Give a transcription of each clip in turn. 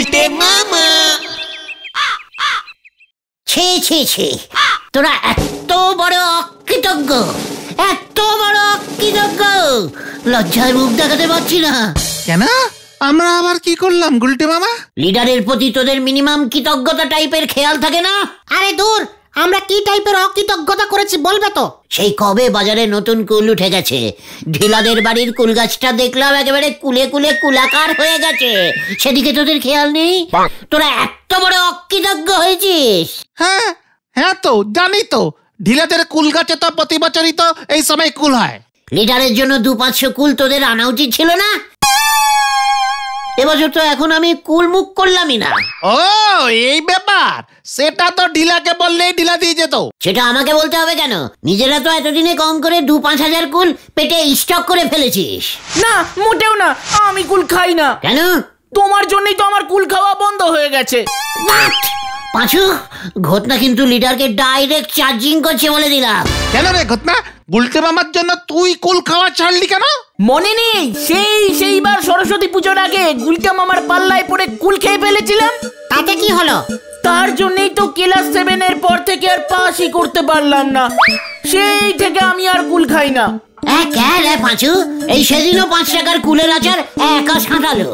উল্টে মামা। ছি ছি ছি, তোরা এত বড় অকৃতজ্ঞ, এত বড় অকৃতজ্ঞ, লজ্জায় মুখ দেখাতে পারছি না। কেন, আমরা আবার কি করলাম গুলটে মামা? লিডারের প্রতি তোদের মিনিমাম কৃতজ্ঞতা টাইপের খেয়াল থাকে না? আরে দূর, আমরা কি টাইপের অকৃতজ্ঞতা করেছি বলবে তো? সেই কবে বাজারে নতুন কুল উঠে গেছে, ঢিলাদের বাড়ির কুল গাছটা দেখলাম একেবারে কুলে কুলে কুলাকার হয়ে গেছে, সেদিকে তোদের খেয়াল নেই? তোরা এত বড় অকৃতজ্ঞ হয়েছিস। হ্যাঁ হ্যাঁ, তো জানি তো, ঢিলাদের কুল গাছে তো প্রতি বছরই তো এই সময় কুল হয়। লিডারের জন্য 200-500 কুল তোদের আনা উচিত ছিল না? এবছর তো এখন আমি কুল মুখ করলামই না। ও এই ব্যাপার, সেটা তো ঢিলাকে বললেই ঢিলা দিয়ে যেত। সেটা আমাকে বলতে হবে কেন? নিজেরা তো এতদিনে কম করে 2-5 হাজার কুল পেটে স্টক করে ফেলেছিস। না মোটেও না, আমি কুল খাই না। কেন? তোমার জন্যই তো আমার কুল খাওয়া বন্ধ হয়ে গেছে। পাঁচু, ঘটনা কিন্তু লিডারকে ডাইরেক্ট চার্জিং করছে বলে দিলাম। কেন রে ঘটনা, গুলটে মামার জন্য তুই কুল খাওয়া ছাড়লি কেন? মনে নেই সেইবার সরস্বতী পুজোর আগে গুলটে মামার পাল্লায় পড়ে কুল খেয়ে ফেলেছিলাম? তাতে কি হলো? তার জন্যই তো ক্লাস 7 এর পর থেকে আর পাসই করতে পারলাম না, সেই থেকে আমি আর কুল খাই না। পাঁচু, এই সেদিনও 5 টাকার কুলের আচার একা সাঁটালো।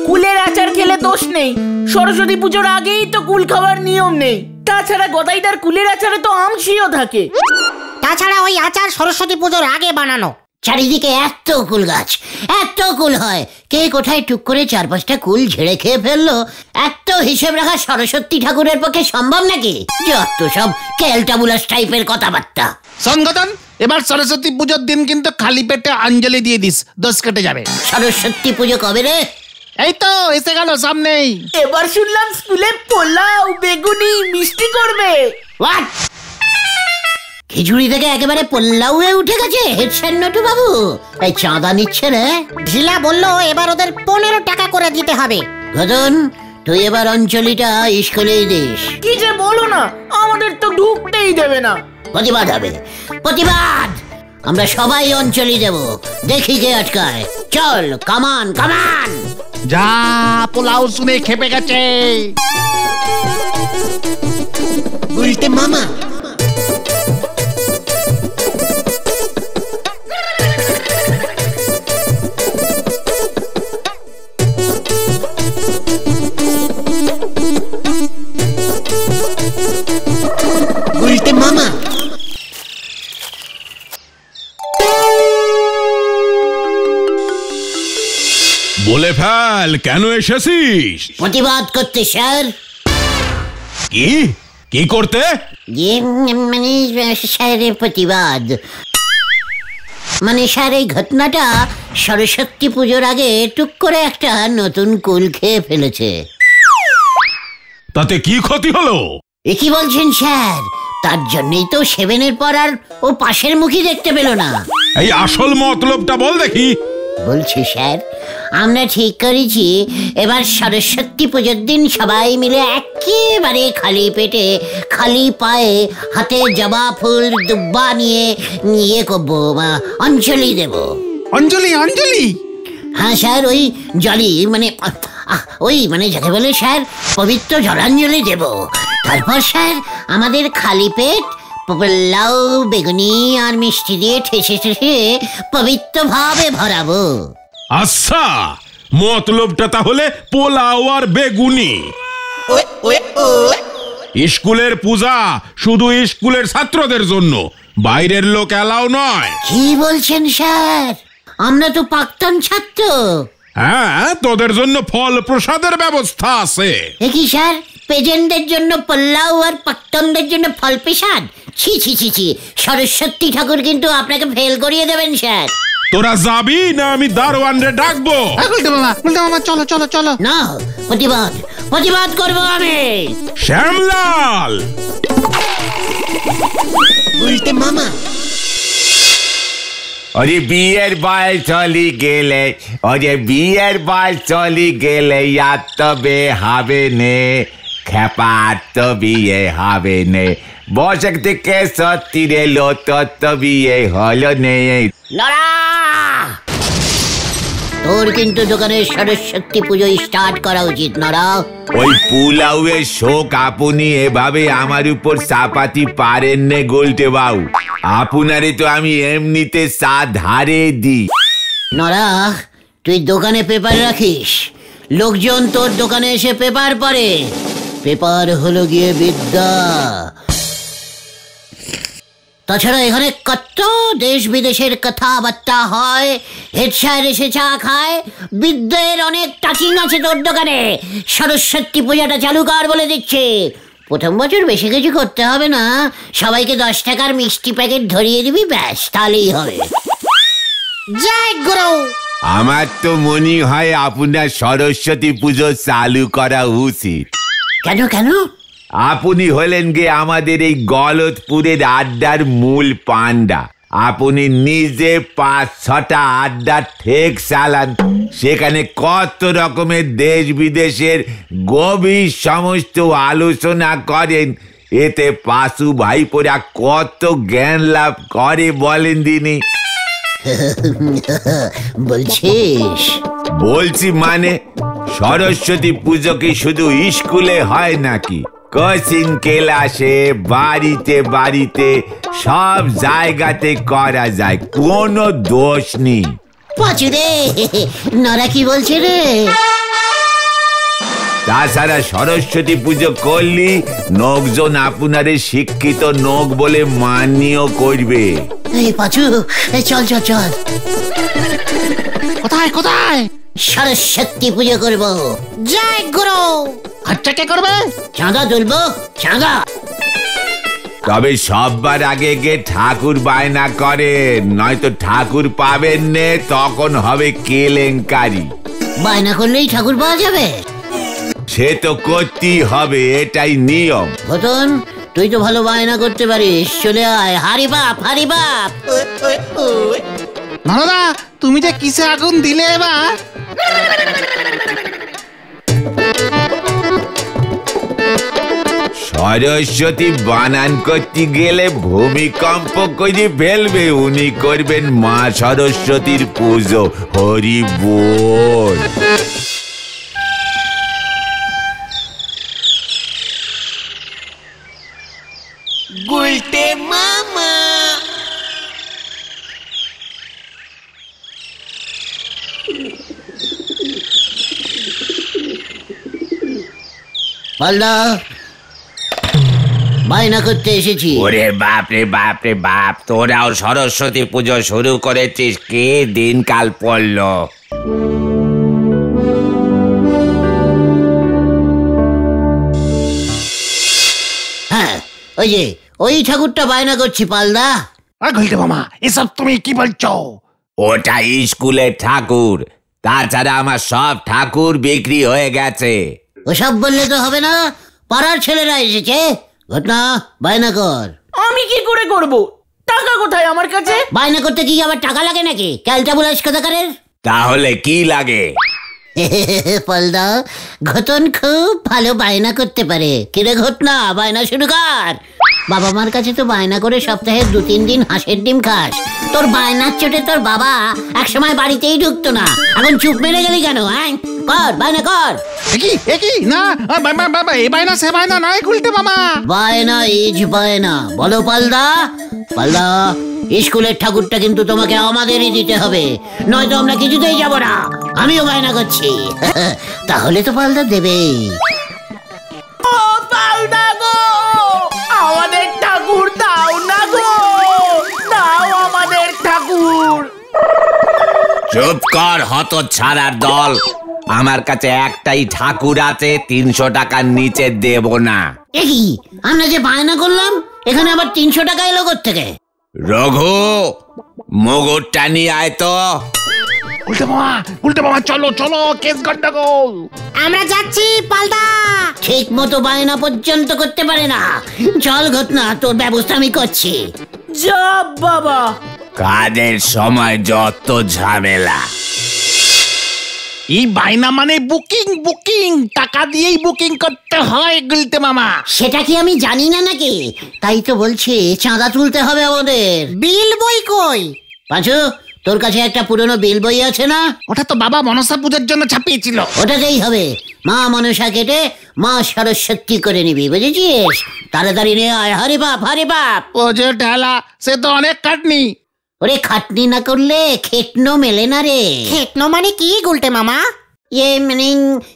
কুলের আচার খেলে দোষ নেই, সরস্বতী পুজোর আগেই তো কুল খাওয়ার নিয়ম নেই। তাছাড়া গদাইদার কুলের আচারে তো আমশিও থাকে। তাছাড়া ওই আচার সরস্বতী পুজোর আগে বানানো। চারিদিকে এত কুল গাছ, এত কুল হয়, কে কোথায় টুক করে 4-5টা কুল ঝেড়ে খেয়ে ফেললো, এত হিসেব রাখা সরস্বতী ঠাকুরের পক্ষে সম্ভব নাকি? যত সব ক্যালটাবুলাস টাইপের কথাবার্তা। সংগঠন, এবার সরস্বতী পুজোর দিন কিন্তু খালি পেটে অঞ্জলি দিয়ে দিস, দোষ কেটে যাবে। সরস্বতী পুজো কবে রে? এই তো এসে গেল সামনেই। এবার শুনলাম স্কুলে পোলাও, বেগুনি, মিষ্টি করবে। হোয়াট? খিচুড়ি থেকে একেবারে পোল্লাউয়ে উঠে গেছে হেড স্যার নটু বাবু। এই চাঁদা নিচ্ছে রে? ঢিলা বললো এবার ওদের 15 টাকা করে দিতে হবে। গদন, তুই এবার অঞ্চলিটা স্কুলেই দিস। কি যে বলো না, আমাদের তো ঢুকতেই দেবে না। প্রতিবাদ হবে, প্রতিবাদ। আমরা সবাই অঞ্চলি দেব, দেখি কে আটকায়। চল, কামান কামান। যা, পোলাও শুনে খেপে গেছে। উল্টে মামা। উল্টে মামা। বলে ফেল, কেন এসেছিস? প্রতিবাদ করতে স্যার। কি কি করতে? মানে স্যারের প্রতিবাদ। মানে স্যার, এই ঘটনাটা সরস্বতী পুজোর আগে টুক করে একটা নতুন কুল খেয়ে ফেলেছে। তাতে কি ক্ষতি হলো? এ কি বলছেন স্যার? তার জন্যই তো 7 পর আর ও পাশের মুখী দেখতে পেল না। এই আসল মতলবটা বল দেখি। বলছি স্যার, আমরা ঠিক করেছি এবার সরস্বতী পুজোর দিন সবাই মিলে একেবারে খালি পেটে, খালি পায়ে, হাতে জবা ফুল দুব্বা নিয়ে করবো, অঞ্জলি দেব। অঞ্জলি? অঞ্জলি? হ্যাঁ স্যার, ওই জলি মানে যাকে বলে স্যার পবিত্র জলাঞ্জলি দেব। তারপর স্যার আমাদের খালি পেট পোলাও, বেগুনি আর মিষ্টি দিয়ে ঠেসে ঠেসে পবিত্র ভাবে ভরাবো। আচ্ছা, মতলবটা তাহলে পোলাও আর বেগুনি। স্কুলের পূজা শুধু স্কুলের ছাত্রদের জন্য, বাইরের লোক এলাও নয়। কি বলছেন স্যার? আমরা তো প্রাক্তন ছাত্র। হ্যাঁ, তোদের জন্য ফল প্রসাদের ব্যবস্থা আছে। কি স্যার, প্রেজেন্টদের জন্য পোলাও আর প্রাক্তনদের জন্য ফল প্রসাদ? ছি ছি ছি ছি, সরস্বতী ঠাকুর কিন্তু আপনাকে ফেল করিয়ে দেবেন স্যার। তোরা যাবি না আমি দারোয়ান রে ডাকবো? গুলটে মামা চলো চলো চলো। না, প্রতিবাদ করবো আমি। শ্যামলাল। উল্টে মামা। अरे बियर बाल चली गेले, अरे बियर बाल चली गेले, या तबे हावे ने खेपा तबिए हावे ने बसक থেকে সত্যিরে লো তবিয়ে হলো নে। নড়া! তোর কিন্তু দোকানের সরস্বতী পুজো স্টার্ট করা উচিত নরা। ওই পুলাউয়ের শোক আপনি এভাবে আমার উপর চাপাতি পারেন নে গোলটে বাবু। আপনারে তো আমি এমনিতে চা ধারে দিই। নরা, তুই দোকানে পেপার রাখিস, লোকজন তোর দোকানে এসে পেপার পড়ে। পেপার হলো গিয়ে বিদ্যা। তাছাড়া এখানে কত দেশ বিদেশের কথাবার্তা হয়, হেড স্যার এসে চা খায়। বিদ্যের অনেক টাচিং আছে তোর দোকানে। সরস্বতী পূজাটা চালু কর বলে দিচ্ছে। প্রথম বছর বেশি কিছু করতে হবে না, সবাইকে 10 টাকার মিষ্টি প্যাকেট ধরিয়ে দিবি, ব্যাস, তাহলেই হবে। জয় গুরু। আমার তো মনে হয় আপনার সরস্বতী পুজো চালু করা উচিত। কেন কেন? আপনি হলেন গে আমাদের এই গলতপুরের আড্ডার মূল পান্ডা। আপনি নিজে 5-6টা আড্ডা ঠেক চালান, সেখানে কত রকমের দেশ বিদেশের গভীর সমস্ত আলোচনা করেন। এতে পাশু ভাইপোরা কত জ্ঞান লাভ করে বলেন দিনি। বলছিস? বলছি মানে, সরস্বতী পুজো কি শুধু স্কুলে হয় নাকি? কোচিং ক্লাসে, বাড়িতে বাড়িতে, সব জায়গাতে করা যায়, কোনো দোষ নেই। পাঁচু রে, নরা কি বলছে রে? তাছাড়া সরস্বতী পুজো করলি লোকজন আপনারে শিক্ষিত নোক বলে মান্যও করবে। এই পাঁচু, চল চল চল। কোথায় কোথায়? সরস্বতী পুজো করবো। জয় গুরু। আচ্ছা, কে করবে? চাঁদা তুলবো, চাঁদা। তবে সববার আগে গিয়ে ঠাকুর বায়না করেন, নয়তো ঠাকুর পাবেন নে, তখন হবে কেলেঙ্কারি। বায়না করলেই ঠাকুর পাওয়া যাবে? সে তো করতেই হবে, এটাই নিয়ম। ঘটন, তুই তো ভালো বায়না করতে পারিস, চলে আয়। হারি বাপ, হারি বাপ। নরদা, তুমি যে কিসে আগুন দিলে এবার? সরস্বতী বানান করতে গেলে ভূমিকম্প করে ফেলবে। উনি করবেন মা সরস্বতীর পুজো। হরি বল। গুলটে মামা। পাল্লা, বায়না করতে এসেছি। ওরে বাপ রে বাপ রে বাপ, তোরাও সরস্বতী পুজো শুরু করেছিস, কে দিনকাল পড়লো। হ্যাঁ, ওই যে ওই ঠাকুরটা বায়না করছি পালদা। ঘুলটে মামা, এসব তুমি কি বলছো? ওটা স্কুলের ঠাকুর, তাছাড়া আমার সব ঠাকুর বিক্রি হয়ে গেছে। ওসব বললে তো হবে না, পাড়ার ছেলেরা এসেছে। ঘটনা, বায়না কর। আমি কি করে করব? টাকা কোথায় আমার কাছে? বায়না করতে কি আবার টাকা লাগে নাকি? ক্যালটা বুলাস কথাকারের। তাহলে কি লাগে? পালদা, ঘটন খুব ভালো বায়না করতে পারে। কিরে ঘটনা, বায়না শুরু কর। বাবা মার কাছে তো বায়না করে সপ্তাহে 2-3 দিন হাঁসের ডিম খাস। তোর বায়নার চোটে তোর বাবা একসময় বাড়িতেই ঢুকতো না। এখন চুপ মেরে গেলি কেন? হ্যাঁ, কর, বায়না কর। একই না, এ বায়না সে বায়না নয় ঘুলটে মামা। বায়না ইজ বায়না। বলো পালদা। পালদা, স্কুলের ঠাকুরটা কিন্তু তোমাকে আমাদেরই দিতে হবে, নয়তো আমরা কিছুতেই যাব না। আমিও বায়না করছি। তাহলে তো পালদা দেবেই। ও পালদা গো, আমাদের ঠাকুর দাও না গো, দাও আমাদের ঠাকুর। চুপ কর হতচ্ছাড়ার দল। আমার কাছে একটাই ঠাকুর আছে, 300 টাকার নিচে দেব না। কি আমরা যে বায়না করলাম, এখানে আবার 300 টাকা এলো কোত্থেকে? রঘু, মগরটা নিয়ে আয় তো। উল্টে মামা, চলো চলো, কেস গন্ডগোল। আমরা যাচ্ছি পালদা। ঠিক মতো বায়না পর্যন্ত করতে পারে না। চল ঘটনা, তোর ব্যবস্থা আমি করছি। যা বাবা, কাজের সময় যত ঝামেলা। এই বায়না মানে বুকিং বুকিং, টাকা দিয়েই বুকিং করতে হয় গুলটে মামা। সেটা কি আমি জানি না নাকি? তাই তো বলছি চাঁদা তুলতে হবে আমাদের। বিল বই কই? পাঁচু, তোর কাছে একটা পুরনো বিল বই আছে না? ওটা তো বাবা মনসা পুজোর জন্য ছাপিয়েছিল। ওটাতেই হবে। মা মনসা কেটে মা সরস্বতী করে নিবি, বুঝেছিস? তাড়াতাড়ি নে আয়। হরে বাপ, হরে বাপ। ও যে ঢালা, সে তো অনেক খাটনি। ওরে খাটনি না করলে খেটনো মেলে না রে। খেটনো মানে কি গুলটে মামা? মানে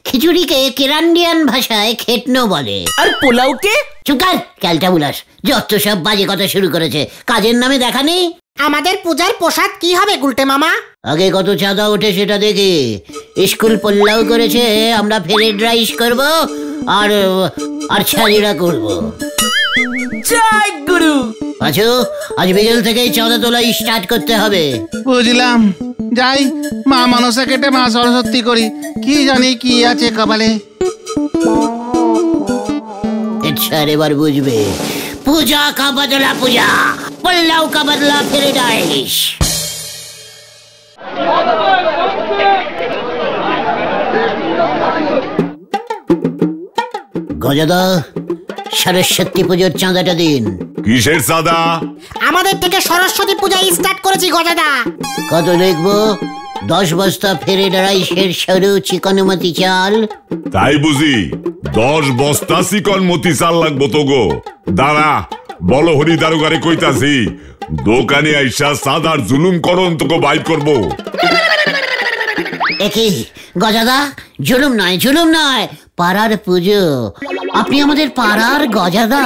খিচুড়িকে কেরান্ডিয়ান ভাষায় খেটনো বলে। আর পোলাওকে? চুকার ক্যালটা বুলাস, যত সব বাজে কথা শুরু করেছে। কাজের নামে দেখা নেই। আমাদের পূজার প্রসাদ কি হবে গুলটে মামা? আগে কত চাঁদা ওঠে সেটা দেখি। স্কুল পোল্লাও করেছে, আমরা ফ্রাইড রাইস করব আর আর ছাড়িরা করব। জয় গুরু। আচ্ছা, আজ বিকেল থেকেই চাঁদা তোলা স্টার্ট করতে হবে। বুঝলাম। যাই, মা মনসা কেটে মা সরস্বতী করি। কি জানি কি আছে কপালে। अच्छा এবার বুঝবে, পূজা কা বদলা পূজা, পোল্লাও কা বদলা ফ্রাইড রাইস। গজাদা, সরস্বতী পুজোর চাঁদাটা দিন। কিসের চাঁদা? আমাদের থেকে সরস্বতী পূজা স্টার্ট করেছি গজাদা। কত লিখবো? 10 বস্তা ফ্রাইড রাইসের সরু চিকনমতি চাল। তাই বুঝি? 10 বস্তা চিকন মতি চাল লাগবো তো গো। দাঁড়া, বলো হরি দারোগারে কইতাছি, দোকানে আইসা সাদার জুলুম করন তোকে বাইর করবো। একই গজাদা, জুলুম নয়, জুলুম নয়, পাড়ার পুজো। আপনি আমাদের পাড়ার গজাদা।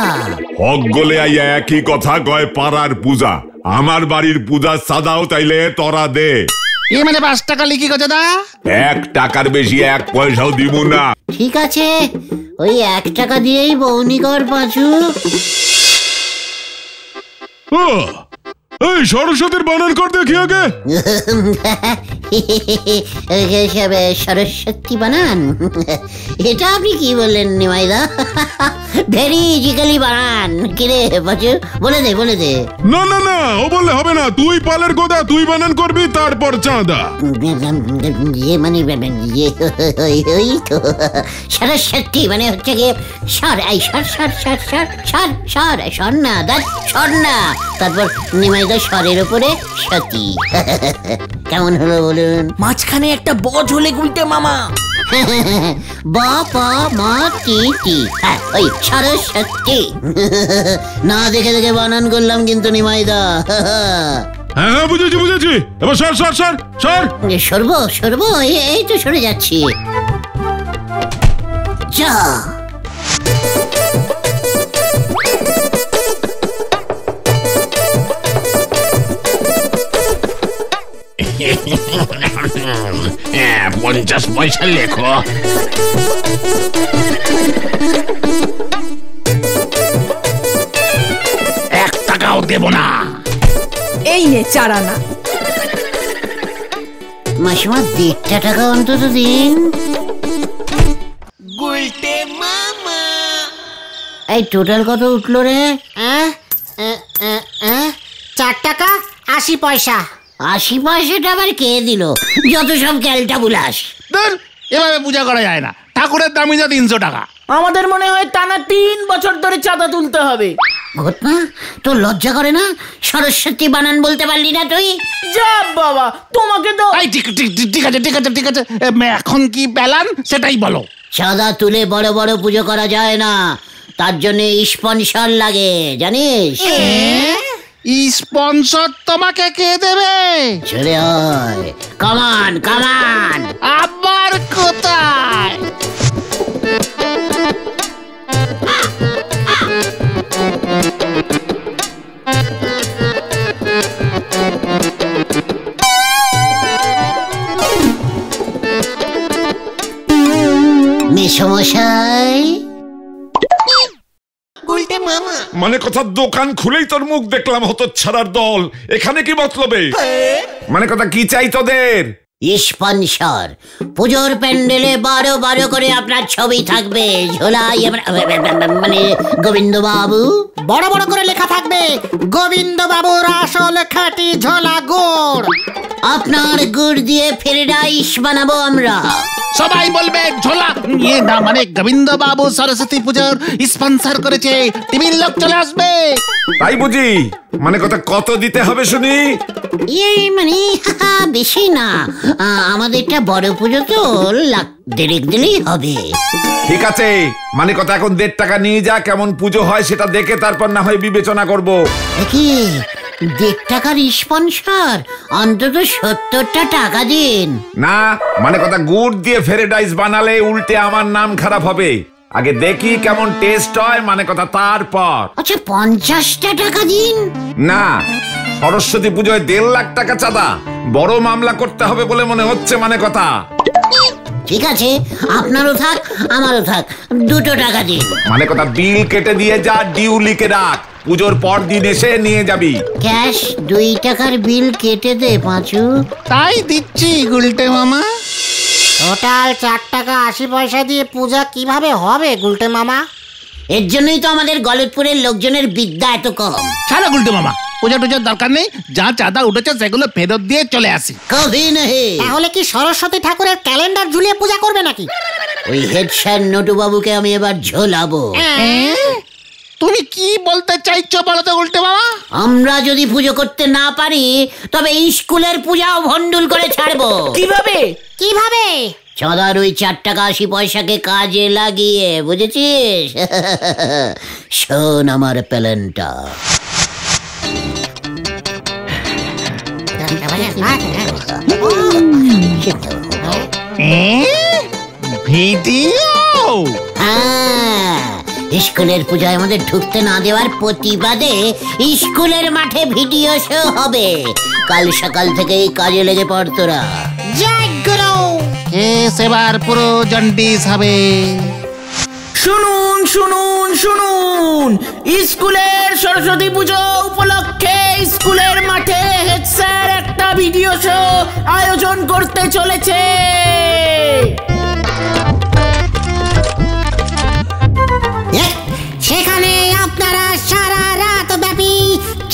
হক গলে আইয়া একই কথা কয় পাড়ার পূজা। আমার বাড়ির পূজা সাদাও তাইলে তোরা দে। এ মানে 5 টাকা লিখি গজাদা। 1 টাকার বেশি 1 পয়সাও দিব না। ঠিক আছে, ওই 1 টাকা দিয়েই বৌনি কর পাঁচু। এই সরস্বতীর বানান কর দেখি আগে। সরস্বতী বানান? এটা আপনি কি বললেন নিমাইদা? ভেরি ইজিক্যালি বানান। কিরে পাঁচু, বলে দে, বলে দে। না না না, ও বললে হবে না। তুই পালের গোদা, তুই বানান করবি, তারপর চাঁদা। মানে ওই তো সরস্বতী মানে হচ্ছে গিয়ে সর, এই সর সর সর সর সর সর সর না, সর না। তারপর নিমাইদা স্বরের উপরে সতী। কেমন হলো বলুন? মাঝখানে একটা বজ হলে গুলটে মামা। বা পা মা টি টি, হ্যাঁ ওই সরস্বতী। না দেখে দেখে বানান করলাম কিন্তু নিমাইদা। হ্যাঁ হ্যাঁ, বুঝেছি বুঝেছি। এবার সর সর সর সর। সরবো সরবো, এই তো সরে যাচ্ছি। যা হ্যাঁ, 50 পয়সা লেখো। এক টাকাও দেব না। এই নে 4 আনা। মাসিমা 1.5 টাকা অন্তত দিন। এই টোটাল কত উঠলো রে? 4 টাকা 80 পয়সা। 80 পয়সাটা আবার কে দিল? যত সব ক্যালটা বুলাস। ধুর, এভাবে পূজা করা যায় না। ঠাকুরের দামই যা 300 টাকা। আমাদের মনে হয় টানা 3 বছর ধরে চাঁদা তুলতে হবে। ঘটনা, তোর লজ্জা করে না? সরস্বতী বানান বলতে পারলি না তুই? যা বাবা, তোমাকে তো। এই ঠিক ঠিক ঠিক আছে ঠিক আছে ঠিক আছে। এখন কি প্ল্যান সেটাই বলো। চাঁদা তুলে বড় বড় পুজো করা যায় না, তার জন্য স্পন্সর লাগে, জানিস? স্পন্সর তোমাকে কে দেবে? চলে আয়, কামান কামান। আবার কোথায়? মেসমশাই, মানে কথা, দোকান খুলেই তোর মুখ দেখলাম হতো ছাড়ার দল। এখানে কি মতলবে? মানে কথা কি চাই তোদের? স্পন্সর। পুজোর প্যান্ডেলে 12 করে আপনার ছবি থাকবে। ঝোলাই মানে গোবিন্দ বাবু। বড় বড় করে লেখা থাকবে গোবিন্দ বাবুর আসল খাঁটি ঝোলা গুড়। আপনার গুড় দিয়ে ফ্রাইড রাইস বানাবো আমরা। সবাই বলবে ঝোলা। না মানে গোবিন্দ বাবু সরস্বতী পুজোর স্পন্সর করেছে, টিভির লোক চলে আসবে। তাই বুঝি? মানে কথা কত দিতে হবে শুনি? মানে বেশি না, আমাদেরটা বড় পুজো তো দেড়েক দিলেই হবে। ঠিক আছে, মানে কথা এখন 1.5 টাকা নিয়ে যা, কেমন পুজো হয় সেটা দেখে তারপর না হয় বিবেচনা করব। কি 1.5 টাকার স্পন্সর? অন্তত 70টা টাকা দিন। না, মানে কথা গুড় দিয়ে ফেরেডাইস বানালে উল্টে আমার নাম খারাপ হবে। আগে দেখি কেমন টেস্ট হয়, মানে কথা তারপর। আচ্ছা 50টা টাকা দিন। না, সরস্বতী পুজোয় 1.5 লাখ টাকা চাঁদা, বড় মামলা করতে হবে বলে মনে হচ্ছে, মানে কথা। ঠিক আছে, আপনারও থাক আমারও থাক, 2 টাকা দিন। মানে কথা বিল কেটে দিয়ে যা, ডিউ লিখে রাখ, পুজোর পর দিন এসে নিয়ে যাবি। ক্যাশ 2 টাকার বিল কেটে দে পাঁচু। তাই দিচ্ছি গুলটে মামা। টোটাল 4 টাকা 80 পয়সা দিয়ে পূজা কিভাবে হবে গুলটে মামা? এর জন্যই তো আমাদের গলতপুরের লোকজনের বিদ্যা এত কম। ছাড়ো গুলটে মামা, পূজা টুজার দরকার নেই, যা চাঁদা উঠেছে সেগুলো ফেরত দিয়ে চলে আসি। কবি নেই। তাহলে কি সরস্বতী ঠাকুরের ক্যালেন্ডার ঝুলিয়ে পূজা করবে নাকি? ওই হেড স্যার নটু বাবুকে আমি এবার ঝোলাবো। তুমি কি বলতে চাইছো বলো তো গুলটে মামা? আমরা যদি পুজো করতে না পারি তবে স্কুলের পূজাও ভন্ডুল করে ছাড়বো। কিভাবে? কিভাবে? চাঁদার ওই 4 টাকা 80 পয়সাকে কাজে লাগিয়ে, বুঝেছিস? শোন আমার প্ল্যানটা। ভিডিও? স্কুলের পূজায় আমাদের ঢুকতে না দেওয়ার প্রতিবাদে স্কুলের মাঠে ভিডিও শো হবে। কাল সকাল থেকেই কাজে লেগে পড় তোরা। জয় গুরু। এবার পুরো জন্ডিস হবে। শুনুন শুনুন শুনুন, স্কুলের সরস্বতী পুজো উপলক্ষে স্কুলের মাঠে হেড স্যার একটা ভিডিও শো আয়োজন করতে চলেছে। সেখানে আপনারা সারা রাত ব্যাপী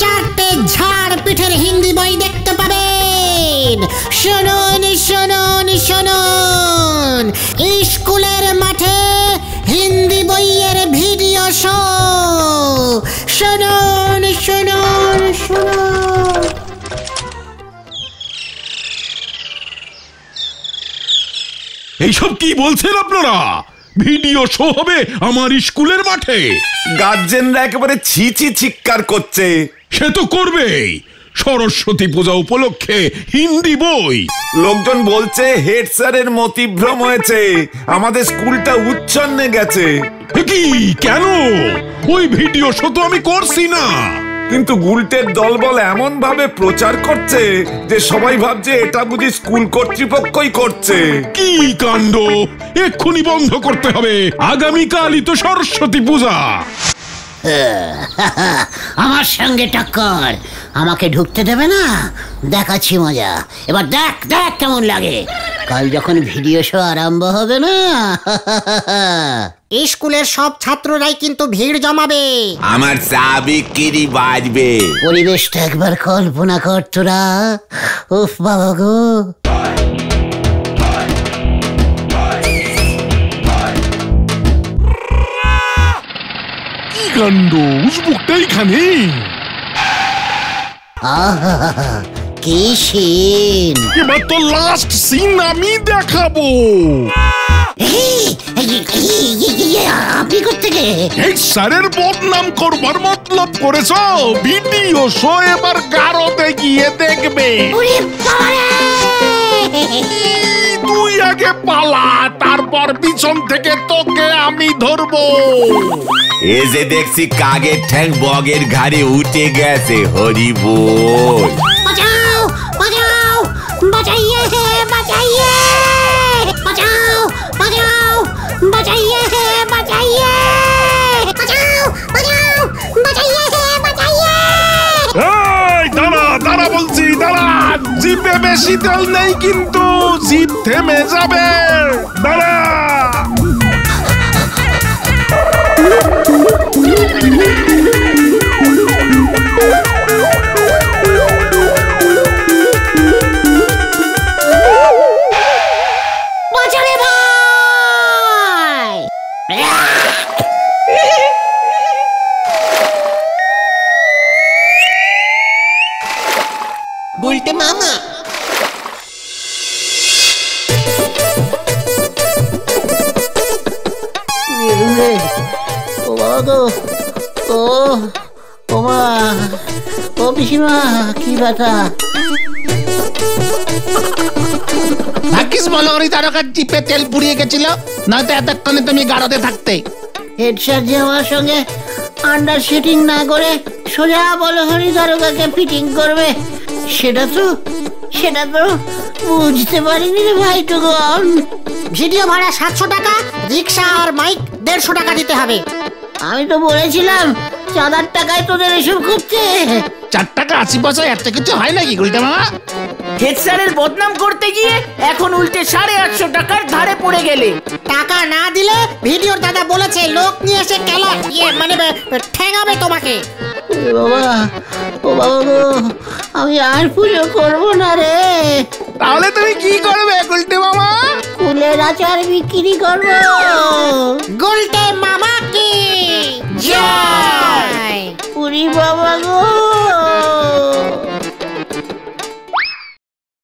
4টে ঝাড় পিঠের হিন্দি বই দেখতে পাবেন। শুনুন শুনুন শুনুন, স্কুলের মাঠে হিন্দি বইয়ের ভিডিও শো। শুনুন শুনুন শুনুন। এইসব কি বলছেন আপনারা? ভিডিও শো হবে আমার স্কুলের মাঠে? গার্জেনরা একেবারে ছিছি চিৎকার করছে। সে তো করবেই, সরস্বতী পূজা উপলক্ষে হিন্দি বই। লোকজন বলছে হেড স্যারের মতিভ্রম হয়েছে, আমাদের স্কুলটা উচ্ছন্নে গেছে। কি কেন? ওই ভিডিও শো তো আমি করছি না। কিন্তু গুলটের দলবল এমন ভাবে প্রচার করছে যে সবাই ভাবছে এটা বুঝি স্কুল কর্তৃপক্ষই করছে। কি কাণ্ড! এক্ষুনি বন্ধ করতে হবে, আগামীকালই তো সরস্বতী পূজা। আমার সঙ্গে টক্কর, আমাকে ঢুকতে দেবে না? দেখাচ্ছি মজা। এবার দেখ দেখ কেমন লাগে। কাল যখন ভিডিও শো আরম্ভ হবে না, স্কুলের সব ছাত্ররাই কিন্তু ভিড় জমাবে। আমার চা বিক্রি বাজবে। পরিবেশটা একবার কল্পনা কর তোরা। উফ বাবা গো। কি কাণ্ড! উসবুকটা এখানে। কি সিন! এবার তো লাস্ট সিন আমি দেখাবো। আপনি কোত্থেকে? এই স্যারের বদনাম করবার মতলব করেছ? ভিডিও শো এবার গারোতে গিয়ে দেখবে। ওরে বাবারে! তুই আগে পালা, তারপর পিছন থেকে তোকে আমি ধরবো। এ যে দেখছি কাগের ঠ্যাং বগের ঘাড়ে উঠে গেছে। হরি বল। বাঁচাও বাঁচাও, বাঁচাইয়ে বাঁচাইয়ে, বাঁচাও বাঁচাও, বাঁচাইয়ে বাঁচাইয়ে, বাঁচাও বাঁচাও, বাঁচাইয়ে বাঁচাইয়ে। এই দাঁড়া দাঁড়া বলছি, দাঁড়া। জিপে বেশি তেল নেই কিন্তু, জিপ থেমে যাবে। দাঁড়া। বাঁচারে ভাই! গুলটে গো, ও ও মা, ও পিসিমা, কি ব্যথা! ভাগ্যিস বলহরি তারকার জিপে তেল পুড়িয়ে গেছিল, নয়তো এতক্ষণে তুমি গাড়োতে থাকতে। হেড স্যার যে আমার সঙ্গে আন্ডার সেটিং না করে সোজা বলহরি দারোগাকে ফিটিং করবে, সেটা তো বুঝতে পারিনি রে ভাইটুগন। ভিডিও ভাড়া 700 টাকা, রিক্সা আর মাইক 150 টাকা দিতে হবে। আমি তো বলেছিলাম চাঁদার টাকায় তোদের এসব করতে। 4 টাকা 80 পয়সা এত কিছু হয় নাকি গুলটে মামা? হেড স্যারের বদনাম করতে গিয়ে এখন উল্টে 850 টাকার ধারে পড়ে গেলে। টাকা না দিলে ভিডিওর দাদা বলেছে লোক নিয়ে এসে মানে ঠেঙাবে তোমাকে। ও বাবা গো, আমি আর পুজো করবো না রে। তাহলে তুমি কি করবে গুলটে মামা? কুলের আচার বিক্রি করবো। গুলটে মামা